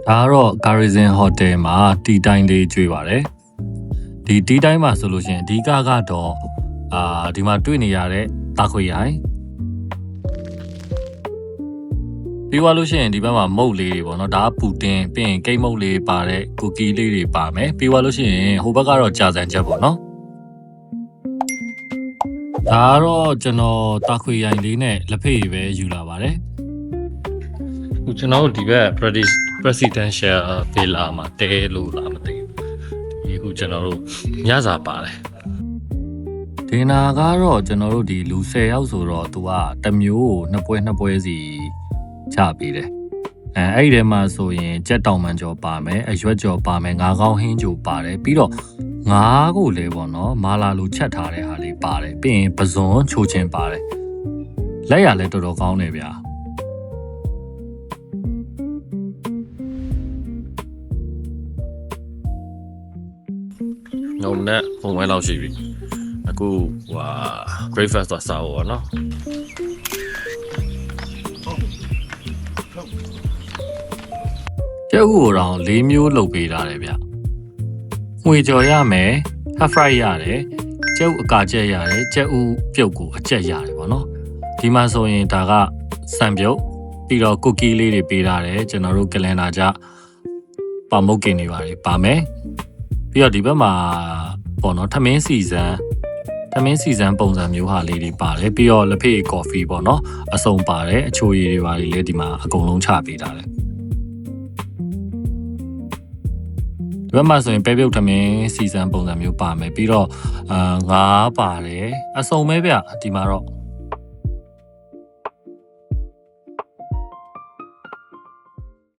ဒါကတော့ Garrison Hotel မှာတီတိုင်းလေးကျွေးပါတယ်ဒီတီတိုင်းမှာဆိုလို့ရှိရင်အဓိကကတော့ဒီမှာတွေ့နေရတဲ့တာခွေရိုင်းပြီးသွားလို့ရှိရင်ဒီဘက်မှာမုတ်လေးတွေပေါ့နော်ဒါကပူတင်ပြီးရင်ကိတ်မုတ်လေးပါတဲ့ကူကီလေးတွေပါမယ်ပြီးသွားလို့ရှိရင်ဟိုဘက်ကတော့ကြာစံချက်ပေါ့နော်ဒါကတော့ကျွန်တော်တာခွေရိုင်းလေးနဲ့လက်ဖေးပဲယူလာပါတယ်ခုကျွန်တော်တို့ဒီဘက် Presidential Villa မှာတဲလို့လာမသိဘူးဒီခုကျွန်တော်တို့ညစာပါတယ်ဒီနာကတော့ကျွန်တော်တို့ဒီလူ10ယောက်ဆိုတော့သူကတစ်မျိုးကိုနှစ်ပွဲစီချပေးတယ်အဲ့ဒီထဲမှာဆိုရင်ကြက်တောင်မှန်ကြော်ပါမယ်အရွက်ကြော်ပါမယ်ငါးကောင်းဟင်းကြော်ပါတယ်ပြီးတော့ငါးကိုလည်းပေါ့နော်မာလာလိုချက်ထားတဲ့ဟာလေးပါတယ်ပြီးရင်ပဇွန်ချိုးချင်းပါတယ်လက်ရလည်းတော်တော်ကောင်းတယ်ဗျာငုံနဲ့ပုံဝဲလောက်ရှိပြီအခုbreakfast တော့စားဖို့ပေါ့နော်ကျုပ်ကိုတော့၄မျိုးလုပ်ပေးထားတယ်ဗျငွေကြော်ရမယ် half fry ရတယ်ကျုပ်အကာကျက်ရတယ်ကျက်ဥပြုတ်ကိုအကျက်ရတယ်ပေါ့နော်ဒီမှာဆိုရင်ဒါကစံပြုတ်ပြီးတော့ cookie လေးတွေပေးထားတယ်ကျွန်တော်တို့ကလန်ဒါကြပါမုတ်ကင်တွေပါမယ်ပြီးတော့ဒီဘက်မှာပေါ့နော်ထမင်းစီစံပုံစံမျိုးဟာလေးတွေပါတယ်ပြီးတော့လက်ဖေးကော်ဖီပေါ့နော်အစုံပါတယ်အချိုရည်တွေပါလေဒီမှာအကုန်လုံးချပေးထားတယ်ဒီဘက်မှာဆိုရင်ပဲပြုတ်ထမင်းစီစံပုံစံမျိုးပါမယ်ပြီးတော့ငါးပါတယ်အစုံပဲဗျဒီမှာတော့